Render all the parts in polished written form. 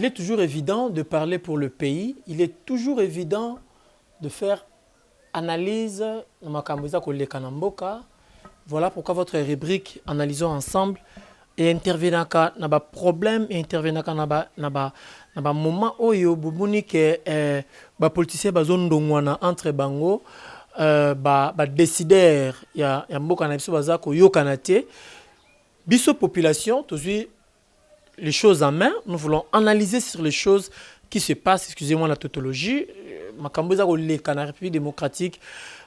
Il est toujours évident de parler pour le pays. Il est toujours évident de faire analyse. Voilà pourquoi votre rubrique Analysons ensemble et intervenant na ba problème et intervenant na ba moment oyo bubuni ke ba politicien bazondongwana entre bango ba décideur ya mboka na biso bazako yokana te biso population toujours les choses en main, nous voulons analyser sur les choses qui se passent, excusez-moi la tautologie, Makamboza la République démocratique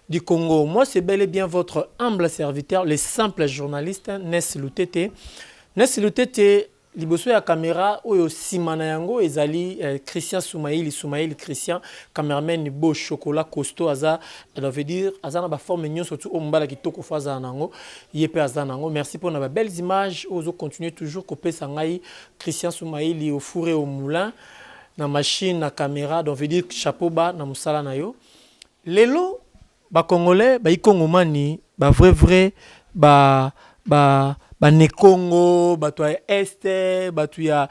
du Congo. Moi, c'est bel et bien votre humble serviteur, le simple journaliste, Ness Lutete. Ness Lutete, liboso ya caméra, oyo simana yango, ezali Christian Soumaïli Christian, cameraman beau chocolat costaud, aza, elle veut dire, aza na ba forme mignon, surtout au mbala ki toko faza nango, yepe aza nango. Merci pour na belles images, ozo continuer toujours couper sangai, Christian Soumaïli au four et au moulin, na machine, na caméra, donc veut dire chapeau bas, na musala na yo. Lelo, ba Congolais, ba Ikongomani, ba vrai, ba Nekongo, bato ya Este, bato ya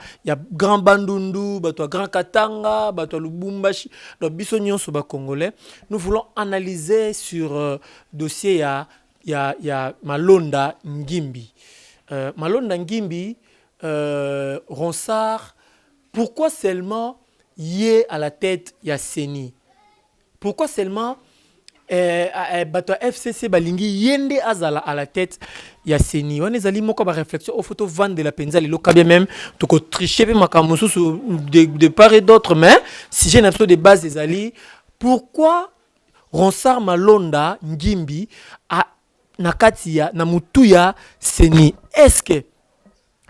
Grand Bandundu, bato ya Grand Katanga, bato ya Lubumbashi, donc biso nyonso ba Congolais. Nous voulons analyser sur dossier ya Malonda Ngimbi. Malonda Ngimbi, Ronsard, pourquoi seulement yé à la tête ya Seni? Pourquoi seulement bato FCC balingi yende azala à la tête ya Seni? On est allé moko ba réflexion au photo vendre de la penza le kabia même to ko tricher pe makamusu de part et d'autre, mais si j'ai un peu de base des alliés, pourquoi Ronsard Malonda Ngimbi a nakatia na mutuya Seni? Est-ce que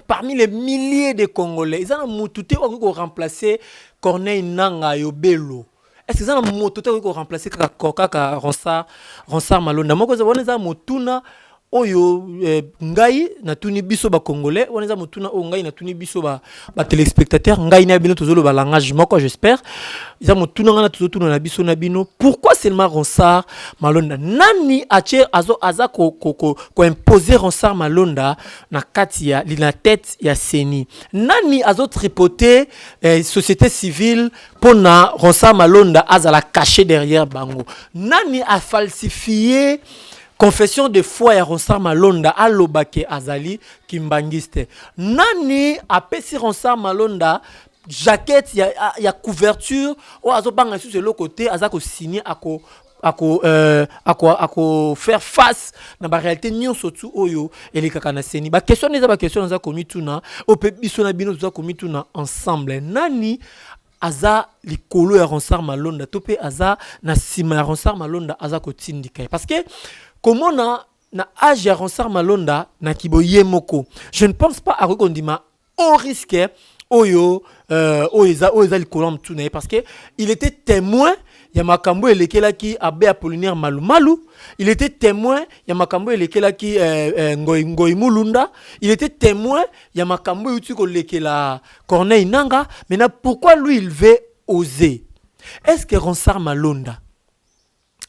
parmi les milliers de Congolais, ils ont mutute ou remplacer Corneille Nanga Yobelo? Est-ce que ça a mototé qui remplacer kaka Ronsard Malonda? Moi, je vois motuna oyo ngai na tuni biso ba Congolais, on est motuna o ngai na tuni biso ba téléspectateurs, ngai na bino tozolo ba langage moko, j'espère. Ils ont motuna na tozotuna na biso na bino. Pourquoi seulement Ronsard Malonda? Nani ache aza ko imposer Ronsard Malonda na katia li na tête ya Seni? Nani azo tripoter société civile pour na Ronsard Malonda azala caché derrière bango? Nani a falsifié confession de foi ya Ronsard Malonda alobake azali kimbangiste? Nani a pesi Ronsard Malonda jaquette ya couverture ou azobanga sur le côté azako signer ako faire face na ba réalité nyon sotu oyo elekaka na Seni? Ba question za komituna o pe biso na bino za komituna ensemble. Nani aza likolo ya Ronsard Malonda topé aza na sima ya Ronsard Malonda aza kotindika? Parce que comment na âge ya Ronsard Malonda na kiboye moko, je ne pense pas à rekondima au risque oyo oyo likolo mtuna, parce que il était témoin ya makambo elekela ki Abbé Apollinaire Malumalu, il était témoin ya makambo elekela ki Ngoy Mulunda, il était témoin ya makambo yuti ko lekela Corneille Nanga. Maintenant pourquoi lui il veut oser? Est-ce que Ronsard Malonda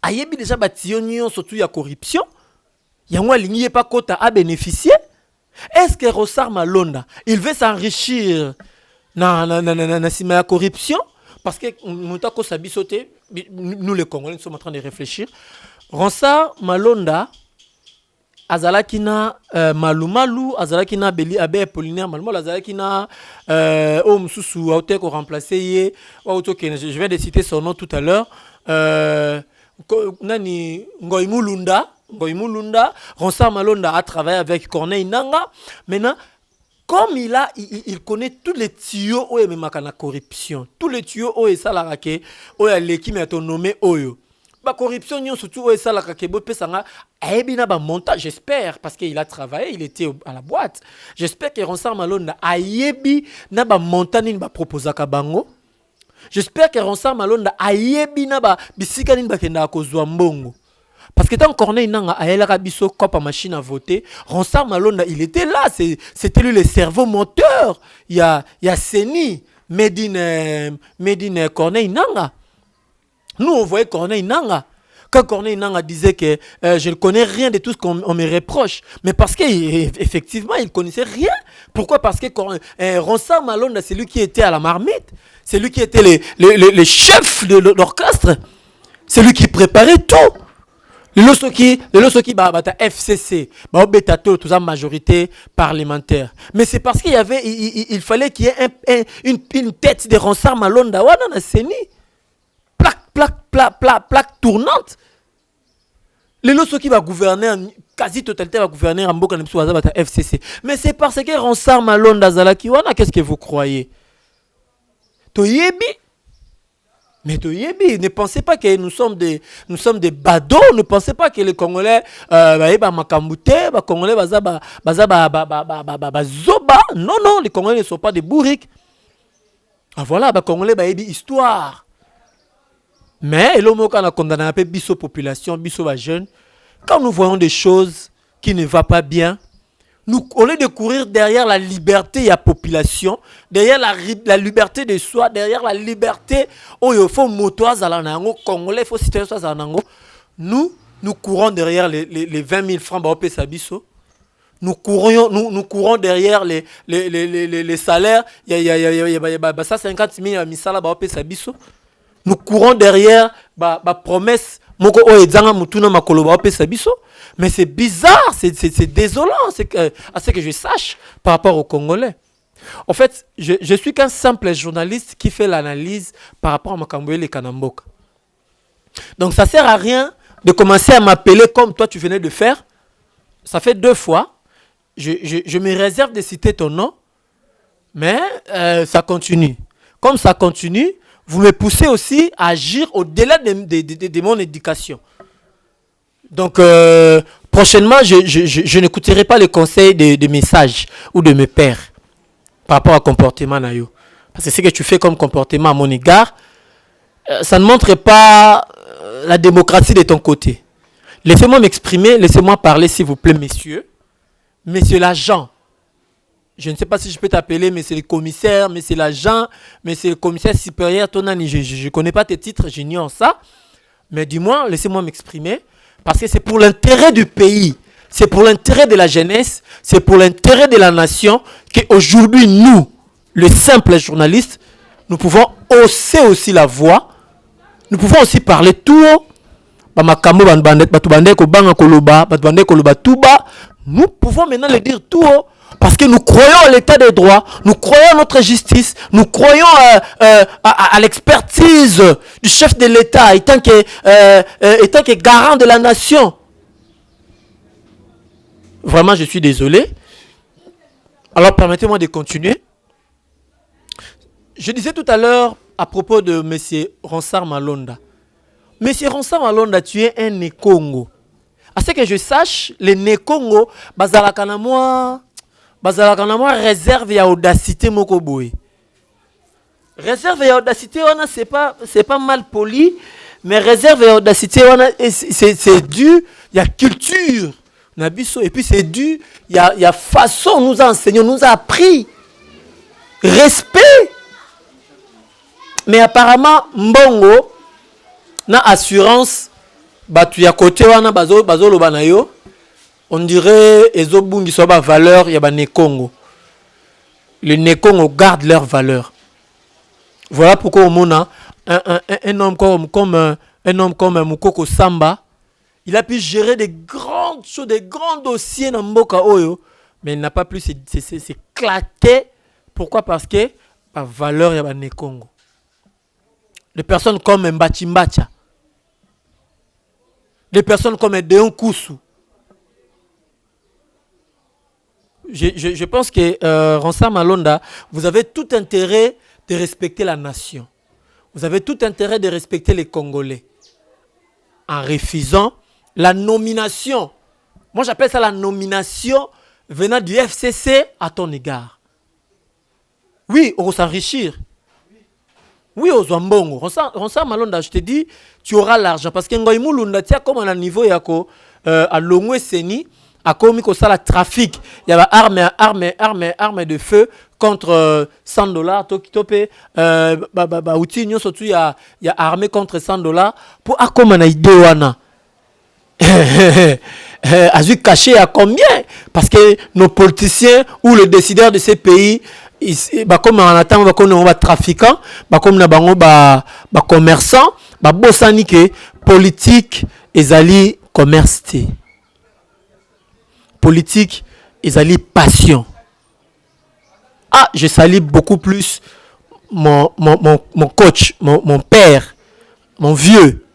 ayebi déjà batiyon surtout ya corruption yango alingi pas kota a bénéficier? Est-ce que Ronsard Malonda il veut s'enrichir na sima ya corruption? Parce que nous les Congolais sommes en train de réfléchir. Ronsard Malonda azalaki na Malumalu, azalaki na Abbé Apollinaire Malumalu, azalaki na Mususu auto ko remplacer ye auto que je viens de citer son nom tout à l'heure, nani Ngoy Mulunda. Ronsard Malonda a travaillé avec Corneille Nanga. Maintenant, comme il connaît tous les tuyaux où il y a la corruption, tous les tuyaux où il y a l'équipe nommé Oyo. La corruption, surtout où il y a la montage, j'espère, parce qu'il a travaillé, il était à la boîte. J'espère que Ronsard Malonda a yebi na ba montagne ba proposa ka bango. J'espère que Ronsard Malonda a yebi na ba bisika ni ba kenda ko zwa mbongo. Parce que tant Corneille Nanga a la biso cop à machine à voter, Ronsard Malonda il était là, c'était lui le cerveau moteur. Il y a Seni, Medine Corneille Nanga. Nous on voyait Corneille Nanga. quand Corneille Nangaa disait que je ne connais rien de tout ce qu'on me reproche, mais parce qu'effectivement, il ne connaissait rien. Pourquoi? Parce que Ronsard Malonda, c'est lui qui était à la marmite, c'est lui qui était le chef de l'orchestre, c'est lui qui préparait tout. Le losoki FCC, toute la majorité parlementaire. Mais c'est parce il fallait qu'il y ait une tête de Ronsard Malonda dans la CENI. Plaque tournante. Le losoki va gouverner, quasi totalité va gouverner en Mboka FCC. Mais c'est parce que Ronsard Malonda Zalaki wana, qu'est-ce que vous croyez? Toyebi. Mais ne pensez pas que nous sommes des badauds, ne pensez pas que les Congolais Congolais zoba. Non, les Congolais ne sont pas des bourriques. Ah voilà, Congolais histoire. Mais l'homme qui a condamné un peu biso population, biso jeunes, quand nous voyons des choses qui ne vont pas bien, nous, au lieu de courir derrière la liberté de la population, derrière la liberté de soi, derrière la liberté où il faut motoir zalanango, congolais, il faut citer ça zalanango, nous courons derrière les 20 000 francs au Pesabiso. Nous courons derrière les salaires, il y a 50 000 à misala au Pesabiso. Nous courons derrière la promesse moko o ezanga mutuna makolo ba pesa biso. Mais c'est bizarre, c'est désolant, à ce que je sache par rapport aux Congolais. En fait, je suis qu'un simple journaliste qui fait l'analyse par rapport à Makamboye et Kanamboka. Donc ça sert à rien de commencer à m'appeler comme toi tu venais de faire. Ça fait 2 fois. Je me réserve de citer ton nom, mais ça continue. Comme ça continue, vous me poussez aussi à agir au-delà de mon éducation. Donc, prochainement, je n'écouterai pas les conseils de mes sages ou de mes pères par rapport au comportement nayo. Parce que ce que tu fais comme comportement à mon égard, ça ne montre pas la démocratie de ton côté. Laissez-moi m'exprimer, laissez-moi parler, s'il vous plaît, messieurs. Monsieur l'agent. Je ne sais pas si je peux t'appeler, mais c'est le commissaire, mais c'est l'agent, mais c'est le commissaire supérieur. Je ne connais pas tes titres, j'ignore ça. Mais dis-moi, laissez-moi m'exprimer. Parce que c'est pour l'intérêt du pays, c'est pour l'intérêt de la jeunesse, c'est pour l'intérêt de la nation qu'aujourd'hui, nous, les simples journalistes, nous pouvons hausser aussi la voix. Nous pouvons aussi parler tout haut. Nous pouvons maintenant le dire tout haut. Parce que nous croyons à l'état des droits, nous croyons à notre justice, nous croyons à l'expertise du chef de l'État étant que garant de la nation. Vraiment, je suis désolé. Alors, permettez-moi de continuer. Je disais tout à l'heure à propos de M. Ronsard Malonda. M. Ronsard Malonda, tu es un Né-Congo. À ce que je sache, les Né-Congo, réserve et audacité mokoboy. Réserve et audacité, c'est pas mal poli, mais réserve et audacité, c'est dû, il y a culture, et puis c'est dû, il y a façon, nous enseignons, nous a appris, respect. Mais apparemment, Mbongo, na assurance, batu ya côté wana bazo lobanayo. On dirait ezobungi soba valeur ya ba Né-Congo. Les Né-Congo gardent leur valeur. Voilà pourquoi on a un homme comme Mukoko Samba, il a pu gérer des grandes choses, des grands dossiers dans Mboka Oyo, mais il n'a pas pu s'éclater. Pourquoi? Parce que la valeur ya ba Né-Congo. Des personnes comme Mbati Mbacha, des personnes comme Deon Koussou. Je pense que Ronsard Malonda, vous avez tout intérêt de respecter la nation. Vous avez tout intérêt de respecter les Congolais. En refusant la nomination. Moi, j'appelle ça la nomination venant du FCC à ton égard. Oui, on va s'enrichir. Oui, aux Zambongo. Ronsard Malonda, je te dis, tu auras l'argent. Parce que Ngoï Moulunda, tu as comme à un niveau, à Longwe Seni, à comme la trafic, il y a armes de feu contre $100. Topé, outil, surtout il y a armé contre $100 pour accompagner idée wana. a vu caché à combien? Parce que nos politiciens ou les décideurs de ces pays, comme on attend, comme on va trafiquants, comme on va commerçants, bossani que politique ezali commerce. Politique ezali passion. Ah, je salue beaucoup plus mon coach, mon père, mon vieux.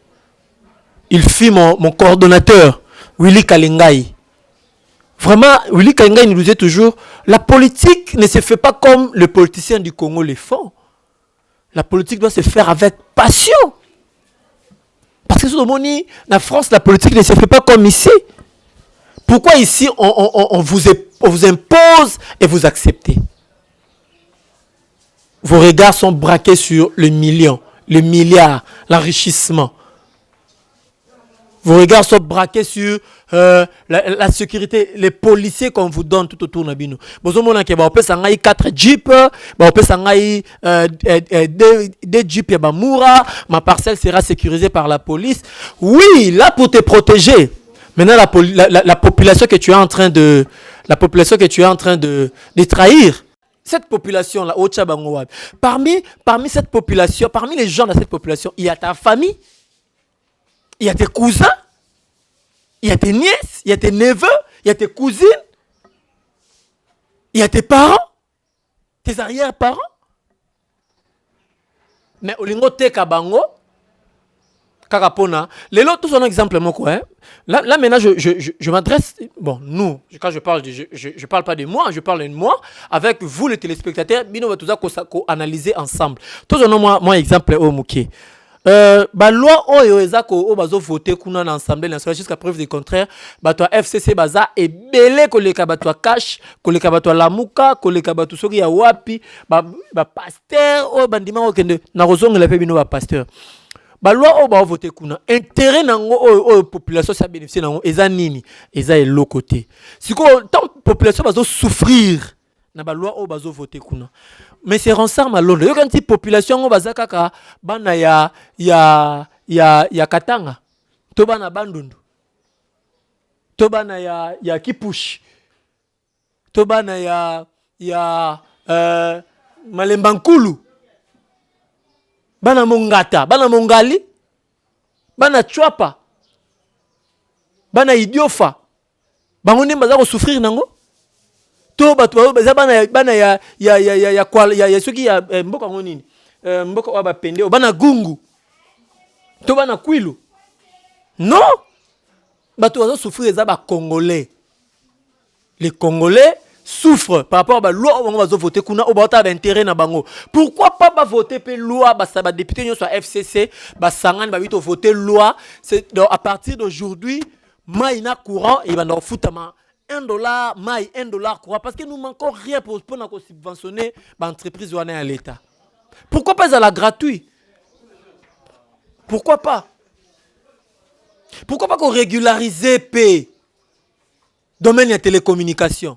Il fut mon coordonnateur, Willy Kalingai. Vraiment, Willy Kalingai nous disait toujours, la politique ne se fait pas comme les politiciens du Congo le font. La politique doit se faire avec passion. Parce que sur le monde, en France, la politique ne se fait pas comme ici. Pourquoi ici, on vous impose et vous acceptez? Vos regards sont braqués sur le million, le milliard, l'enrichissement. Vos regards sont braqués sur la sécurité, les policiers qu'on vous donne tout autour de Nabino. Vous avez 4 jeeps, des jeeps, ma parcelle sera sécurisée par la police. Oui, là pour te protéger. Maintenant, la population que tu es en train de trahir. Cette population-là, parmi cette population, parmi les gens de cette population, il y a ta famille, il y a tes cousins, il y a tes nièces, il y a tes neveux, il y a tes cousines, il y a tes parents, tes arrière-parents. Mais au lingo te kabango, kakapona, les lots, tous un exemple, moi, quoi. Là, maintenant, je m'adresse, bon, nous, quand je parle, je parle pas de moi, je parle de moi, avec vous, les téléspectateurs, nous, tout ça, qu'on analyser ensemble. Tous un moi, exemple, au mouké. Loi oyo ezako o bazo voter kuna na l'Assemblée nationale jusqu'à preuve du contraire, bato FCC baza ebele koleka bato cash, koleka bato lamuka, koleka bato soki ya wapi, ba pasteur o bandima okende na kozongela pe bino ba pasteur. Loi o ba voter kuna intérêt nango o population sa bénéficier nango eza nini, eza eloko te. Siko tant population bazo souffrir na loi o bazo voter kuna. Mais c'est Ronsard Malonde. Yo quand population o baza kaka bana ya Katanga. To bana Bandundu. To bana ya Kipushi. To bana ya Malembankulu. Bana Mongata, bana Mongali. Bana Chwapa. Bana Idiofa. Bango nde baza ko souffrir nango. To bato bana ya soki ya mboka ngonini mboka wa bapende bana gungu to bana kwilu non bato bazo souffrir za ba congolais. Les Congolais souffrent par rapport à la loi on va voter kuna au bata d'intérêt na bango. Pourquoi pas voter pe loi ba député nyo soit FCC ba sangane ba vito voter loi c'est à partir d'aujourd'hui maïna courant et va foutama $1, maï, $1 quoi, parce que nous manquons rien pour subventionner l'entreprise ou à l'État. Pourquoi pas à la gratuit? Pourquoi pas? Pourquoi pas qu'on régularise P domaine de télécommunication?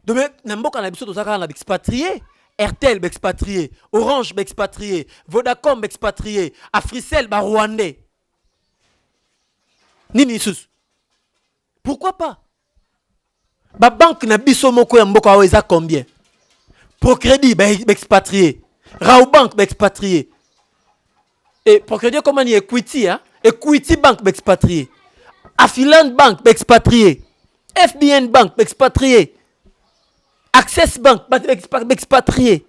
Domaine n'importe quel épisode de ça on a expatrié. RTL expatrié, Orange expatrié, Vodacom expatrié, Africell rwandais. Nini sous? Pourquoi pas? Ba banque na biso moko ya mboka wa eza combien? Procrédit expatrié, Raobank expatrié. Et Procrédit comment ni Equity hein? Equity Bank expatrié. Affiland Bank expatrié. FBN Bank expatrié. Access Bank expatrié.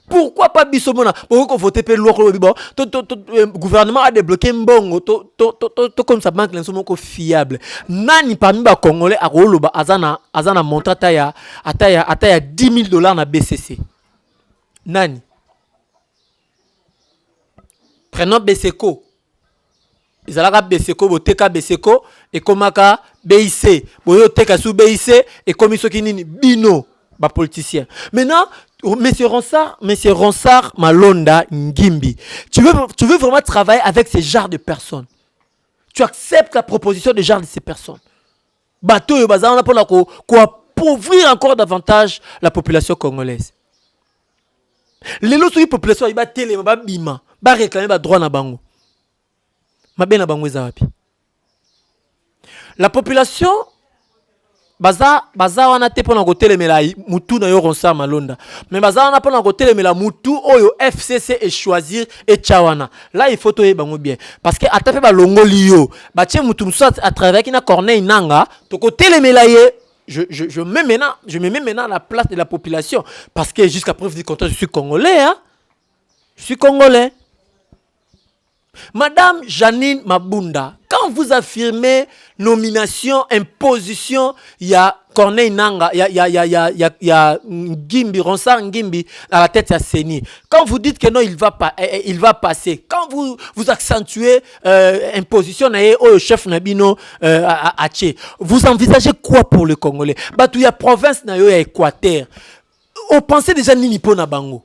Pourquoi pas bisomona? Pourquoi qu'on vote pe loi le gouvernement a débloqué mbongo to comme ça banque l'insomo fiable. Nani parmi ba congolais a roloba azana montant ya 10 000 $ na BCC. Nani? Prenons BCCO. Ils allaient à BCCO, boteka BCCO et komaka BIC. Boyo teka sous BIC et commission kinini bino ba politicien. Maintenant Monsieur Ronsard Malonda Ngimbi, tu veux vraiment travailler avec ces genres de personnes. Tu acceptes la proposition de genre de ces personnes. Bateau et bazar, on a pour appauvrir encore davantage la population congolaise. Les autres populations, ils battent les bima, ils réclamer droit na bango. Mabe na bango eza wapi? La population baza wana te pona kotelemela mutu na yo Ronsard Malonda, mais baza wana pona kotelemela mutu oyo FCC et choisir et chawana. Là il faut toye bango bien parce que atape ba longoli yo batie mutu musu à travers kina Corneille Nanga to kotelemela ye. Je me mets maintenant à la place de la population parce que jusqu'à preuve du contraire je suis congolais, hein? Je suis congolais. Madame Janine Mabunda, quand vous affirmez nomination, imposition, il y a Corneille Nanga, il y a Ngimbi, Ronsard Ngimbi à la tête de CENI. Quand vous dites que non, il va passer. Quand vous accentuez imposition, au chef Nabino Haché, vous envisagez quoi pour le Congolais? Il y a province, il y a Équateur. Vous pensez déjà Nini Pona Bango?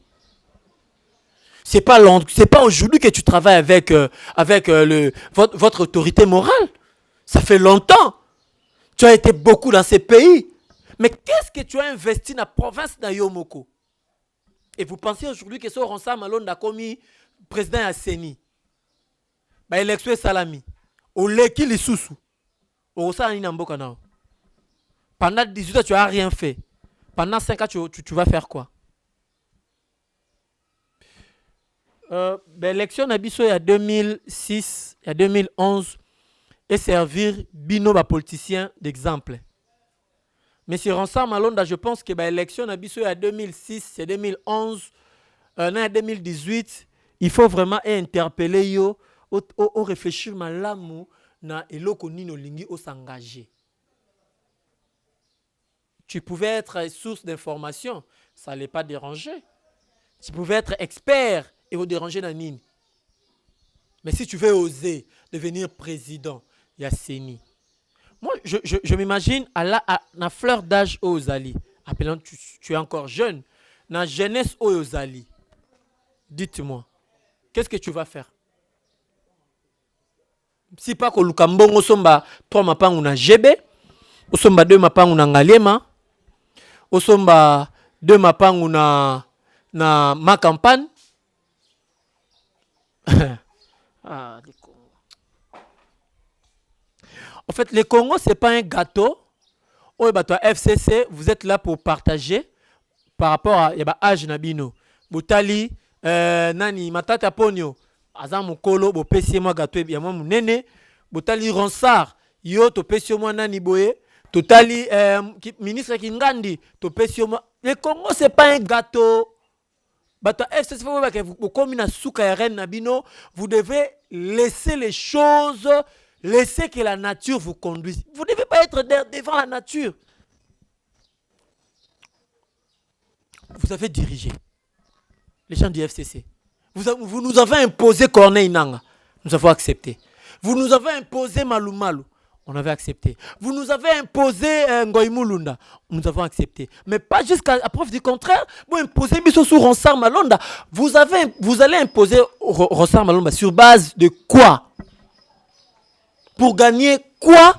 C'est pas aujourd'hui que tu travailles avec votre autorité morale. Ça fait longtemps. Tu as été beaucoup dans ces pays. Mais qu'est-ce que tu as investi dans la province de Yomoko? Et vous pensez aujourd'hui que ce Ronsard Malonda a commis président à CENI. Élection Salami. Au Leki Lissousou. Au Ronsard Namboka Nao. Pendant 18 ans, tu n'as rien fait. Pendant 5 ans, tu vas faire quoi? L'élection Nabiso il y a 2006, il y a 2011 et servir bino ba politicien d'exemple. Mais si Ronsard Malonda, je pense que l'élection Nabiso il y a 2006, c'est 2011, il y a 2018, il faut vraiment interpeller yo au réfléchir malamu na eloko nino lingi au s'engager. Tu pouvais être source d'information, ça n'allait pas déranger. Tu pouvais être expert et vous déranger dans Nini. Mais si tu veux oser devenir président, il y a CENI. Moi, je m'imagine à la fleur d'âge aux Ali. Appelant, tu es encore jeune. Dans la jeunesse aux Ali. Dites-moi, qu'est-ce que tu vas faire? Si pas que Lukambon, au somba 3 mapang ou na GB, au somba 2 mapang ou na Ngalema, au somba 2 mapang ou na ma campagne. Ah, les Congo. En fait, les Congo, ce n'est pas un gâteau. Oh, bah, toi, FCC, vous êtes là pour partager par rapport à l'âge Nabino. Boutali, Nani, Matata Ponyo, Azam Mokolo, bo pesi moi gâteau, et moi mon nene. Boutali Ronsard, yo, to pesi moi Nani Boye. Totali, ministre Kingandi, to pesi moi. Les Congo, ce n'est pas un gâteau. Vous devez laisser les choses, laisser que la nature vous conduise. Vous ne devez pas être devant la nature. Vous avez dirigé les gens du FCC. Vous nous avez imposé Corneille Nanga. Nous avons accepté. Vous nous avez imposé Malou Malou. On avait accepté. Vous nous avez imposé Ngoïmoulunda. Nous avons accepté. Mais pas jusqu'à preuve du contraire. Vous imposez Bisso sur Ronsard Malonda. Vous allez imposer Ronsard Malonda sur base de quoi? Pour gagner quoi?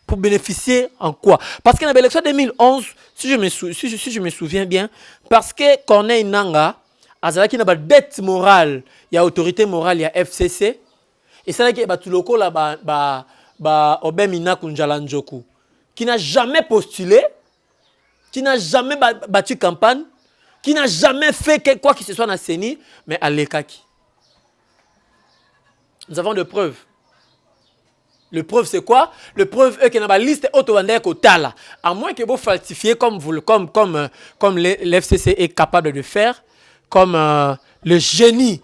Pour bénéficier en quoi? Parce que dans l'élection 2011, si je me souviens bien, parce que Corneille Nanga, Azala qui n'a pas de dette morale, il y a autorité morale, il y a FCC. Et c'est là qu'il y a tout le coup là, Obemina Kunjala Njoku, qui n'a jamais postulé, qui n'a jamais battu campagne, qui n'a jamais fait quoi que ce soit dans CENI, mais à l'Ekaki. Nous avons des preuves. Le preuve c'est quoi? Le preuve est que dans la liste auto-vendeur Kotala, à moins que vous falsifiez comme l'FCC est capable de faire, comme le génie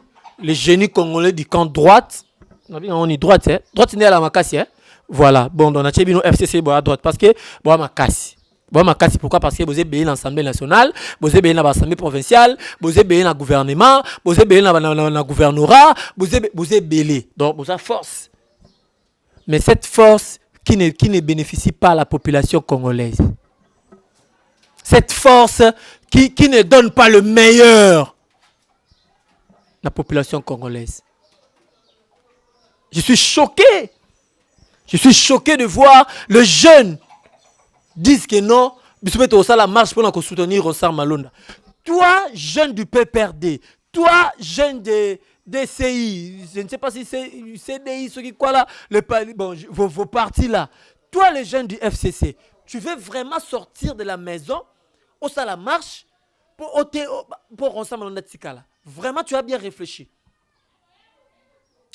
congolais du camp droite. On est droite, hein? Droite n'est à la Makassi, hein? Voilà, bon, on a tchébi FCC à droite parce que bon, Makassi. Bon, Makassi, pourquoi? Parce que vous avez béni l'Assemblée nationale, vous avez béni l'Assemblée provinciale, vous avez béni le gouvernement, vous avez béni le gouvernorat, vous avez béni. Donc, vous avez force. Mais cette force qui ne bénéficie pas à la population congolaise. Cette force qui ne donne pas le meilleur à la population congolaise. Je suis choqué. Je suis choqué de voir le jeune dire que non, la marche pour soutenir Ronsard Malonda. Toi, jeune du PPRD, toi, jeune de DCI, je ne sais pas si c'est CDI, ce qui quoi là, bon, vos partis là. Toi, les jeunes du FCC, tu veux vraiment sortir de la maison, au ça la marche, pour ensemble dans notre là. Vraiment, tu as bien réfléchi.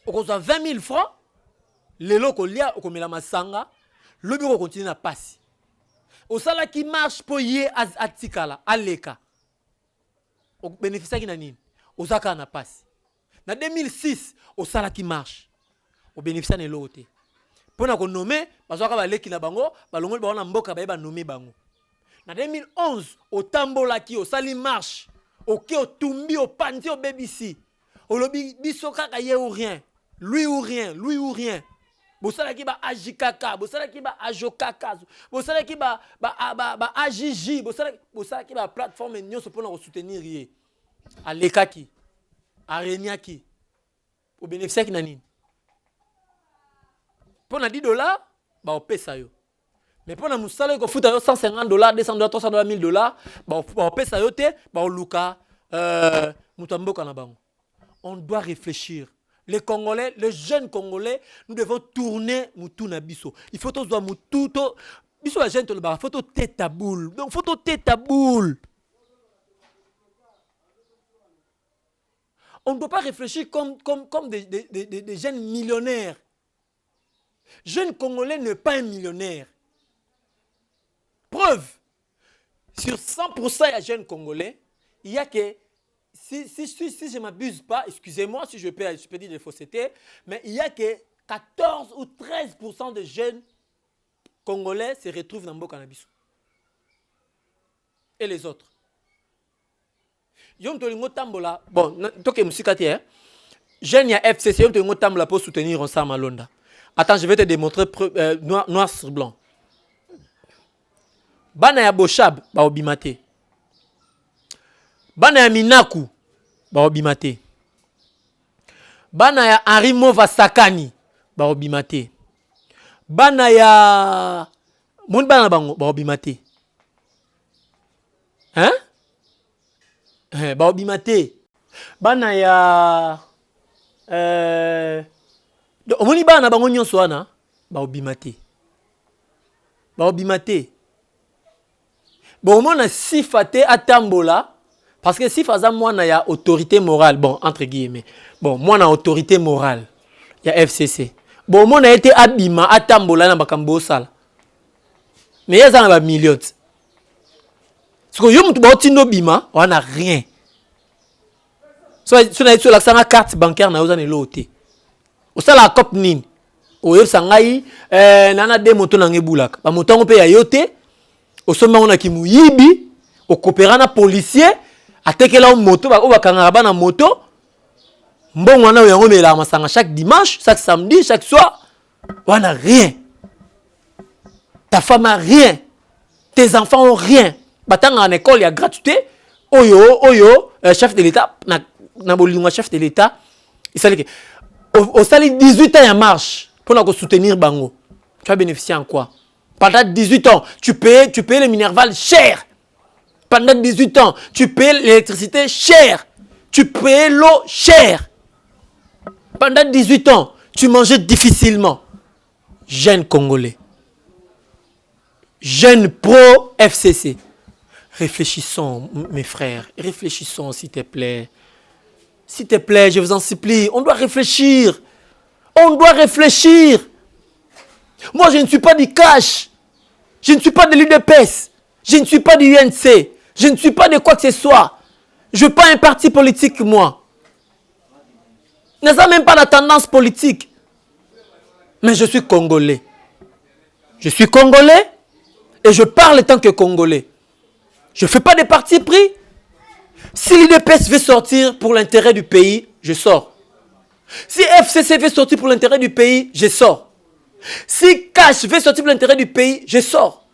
On a 20 000 francs, les locaux liés au la masanga, le bureau continue à passer. Au ça qui marche pour y à Tikala, à l'Eka. Au bénéfice qui n'a ni, au Zaka n'a pas. En 2006, au ça qui marche, au bénéfice de l'autre. Pour nous nommer, parce que les qui na bango, balongol ba na mboka ba nommer bango. En 2011, au Tambola qui au sali marche, au qui au tumbi au panti au BBC, au lobby bisoka kaye ou rien, lui ou rien, lui ou rien. Bosala ki ba ajikaka, bosala ki ba ajokaka, bosala ki ba ajiji, bosala ki ba plateforme nyonso pour nous soutenir yé. A lekaki, a reniaki, au bénéficiaire qui nani. Pour na $10, bah on paie ça yo. Mais pour na musala ko futa yo $150, $200, $300, $1000, bah on paie ça yo te, bah on luka mutamboka na bango. On doit réfléchir. Les Congolais, les jeunes Congolais, nous devons tourner Mutuna Bisso. Il faut tous voir Mututo. Bisso la jeune te le bar. Il faut tête à boule. Donc, il faut tête à boule. On ne doit pas réfléchir comme des jeunes millionnaires. Jeune Congolais n'est pas un millionnaire. Preuve. Sur 100% de jeunes Congolais, il y a que si je ne m'abuse pas, excusez-moi si je peux dire des faussetés, mais il y a que 14 ou 13% de jeunes Congolais se retrouvent dans le cannabis. Et les autres. Bon, toke musikati, jeunes ya FCC, yon tolingo tambola pour soutenir ensemble Malonda. Attends, je vais te démontrer noir sur blanc. Bana ya Boshab, ba obimate. Bana ya Minaku, ba obimate. Bana ya Henri Mova Sakani, ba obimate. Bana ya Mon bana bango, ba obimate. Hein? Ba obimate. Bana ya omoni bana bango nyonso wana, ba obimate. Ba obimate. Bon, on a sifaté à Tambola, parce que si faisant moi, il y a autorité morale, bon, entre guillemets, bon, moi, on a autorité morale, il y a FCC. Bon, on a été abîmé à Tambola, dans Bakambo Sal. Mais il y a un million. Parce que yo bima, on n'a rien. Si on a sur la carte bancaire, on a une loté. Au sala la cop nin. Au yo sangai, nana de moto na ngebulak. Ba moto on peut y yote. Au sommet on a qui mouyibi, au coopérant na policier, à tekela moto, au bakangaba na moto. Bon, on a eu un homme là, chaque dimanche, chaque samedi, chaque soir. On n'a rien. Ta femme a rien. Tes enfants ont rien. Batang en école, il y a gratuité. Oyo, chef de l'État, na bolingo chef de l'État. Il s'allait que au sali 18 ans en marche pour nous soutenir bango. Tu vas bénéficier en quoi? Pendant 18 ans, tu payes le Minerval cher. Pendant 18 ans, tu payes l'électricité cher. Tu payes l'eau cher. Pendant 18 ans, tu mangeais difficilement. Jeunes Congolais. Jeunes pro-FCC. Réfléchissons, mes frères. Réfléchissons, s'il te plaît. S'il te plaît, je vous en supplie. On doit réfléchir. On doit réfléchir. Moi, je ne suis pas du cash. Je ne suis pas de l'UDPS. Je ne suis pas du UNC. Je ne suis pas de quoi que ce soit. Je ne suis pas un parti politique, moi. Je n'ai même pas la tendance politique. Mais je suis Congolais. Je suis Congolais et je parle tant que Congolais. Je ne fais pas de parti pris. Si l'UDPS veut sortir pour l'intérêt du pays, je sors. Si FCC veut sortir pour l'intérêt du pays, je sors. Si Cash veut sortir pour l'intérêt du pays, je sors.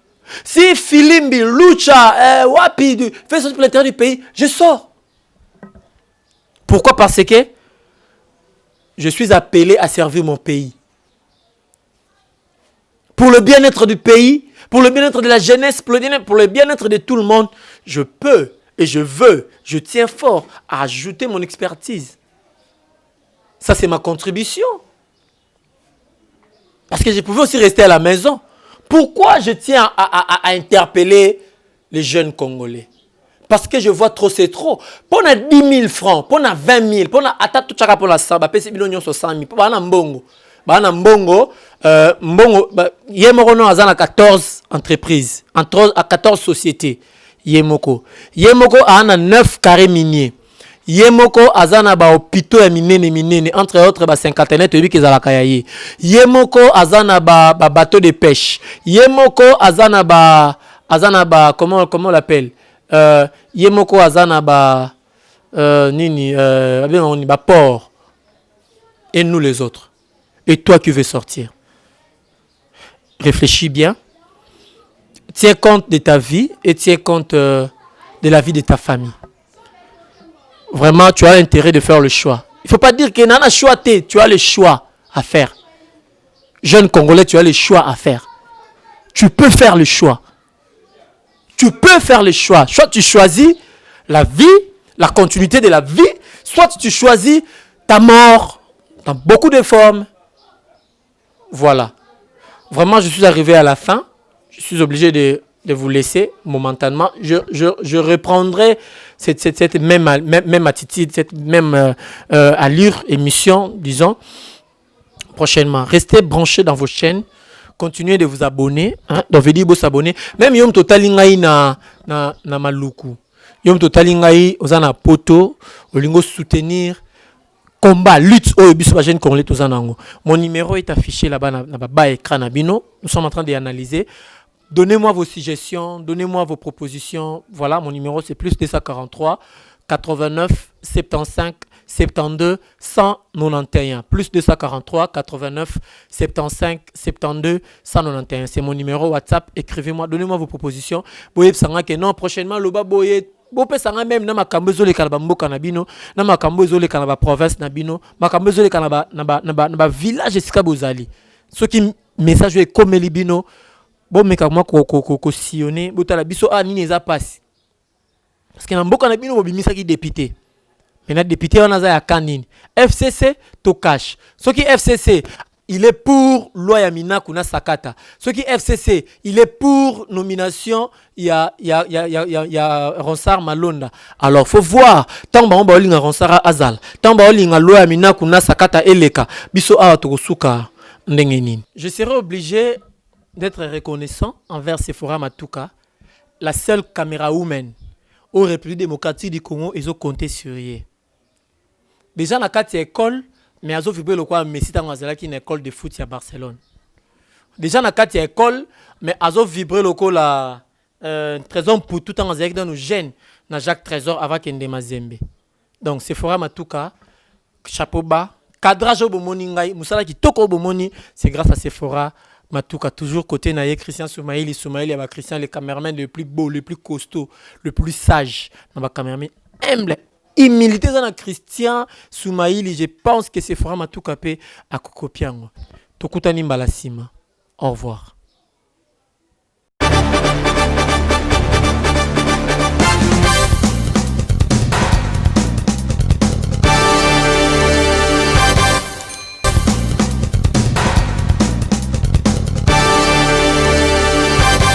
Si Filimbi, Lucha, Wapi veut sortir pour l'intérêt du pays, je sors. Pourquoi? Parce que je suis appelé à servir mon pays. Pour le bien-être du pays, pour le bien-être de la jeunesse, pour le bien-être de tout le monde, je peux et je veux, je tiens fort à ajouter mon expertise. Ça, c'est ma contribution. Parce que je pouvais aussi rester à la maison. Pourquoi je tiens à interpeller les jeunes Congolais? Parce que je vois trop, c'est trop. Pour 10 000 francs, pour 20 000, pour tout ça, pour la samba, pour 100 000, pour mbongo. Mbongo, Yemoko a 14 entreprises, à 14 sociétés. Yemoko a 9 carrés miniers. Yemoko azana ba hôpitaux ya minene entre autres ba 51 tobi kezala kayaye. Yemoko azana ba bateau de pêche. Yemoko azana ba comment on l'appelle? Yemoko azana ba port. Et nous les autres. Et toi qui veux sortir. Réfléchis bien. Tiens compte de ta vie et tiens compte de la vie de ta famille. Vraiment, tu as intérêt de faire le choix. Il ne faut pas dire que non, choix, tu as le choix à faire. Jeune Congolais, tu as le choix à faire. Tu peux faire le choix. Tu peux faire le choix. Soit tu choisis la vie, la continuité de la vie, soit tu choisis ta mort dans beaucoup de formes. Voilà. Vraiment, je suis arrivé à la fin. Je suis obligé de vous laisser momentanément. Je reprendrai cette même attitude, cette même allure, émission, disons, prochainement. Restez branchés dans vos chaînes. Continuez de vous abonner. Donc, vous s'abonner. Même yom totali ngai na maluku. Yom totali ngai ozana poto. Olingo soutenir. Combat, lutte, mon numéro est affiché là-bas dans bas écran nabino. Nous sommes en train d'analyser. Donnez-moi vos suggestions, donnez-moi vos propositions. Voilà, mon numéro c'est plus 243 89 75 72 191. Plus 243 89 75 72 191. C'est mon numéro WhatsApp. Écrivez-moi, donnez-moi vos propositions. Boye que non, prochainement, le baboye. Bopé sanga même na makambo ezole kana mboka na bino na makambo ezole kana ba province na bino makambo ezole kana na village esika bozali soki message e comme libino bon meka moi ko sillonner botala biso nini eza passe parce que na mboka na bino bobimisa ki député mais na député wana za ya kanini FCC to cash soki FCC il est pour loi ya Minaku na Sakata. Ce qui FCC, il est pour nomination, il y a Ronsard Malonda. Alors, faut voir. Tant ba on linga Ronsard Azal. Tant ba linga loi ya Minaku na Sakata Eleka. Biso a tokosuka ndengenin. Je serai obligé d'être reconnaissant envers Sephora Matuka, la seule caméra woman au République démocratique du Congo, ils ont compté sur elle. Déjà, dans la 4 école, mais azo vibré le quoi Messi dans une école de foot à Barcelone. Déjà dans 4 école, mais azo vibré le quoi la trésor pour tout en dans nos jeunes na Jacques Trésor avant Kende Mazembe. Donc Sephora Matuka, chapeau bas, cadrage au bomoni ngai, musala qui toko bomoni, c'est grâce à Sephora Matuka, toujours côté naïe Christian Soumaïli, il y a Christian le caméraman le plus beau, le plus costaud, le plus sage, na caméraman humble. Humilité dans Christian Soumaïli, je pense que c'est Sephora Matuka à Kokopiango. Tokutani Mbalasima. Au revoir.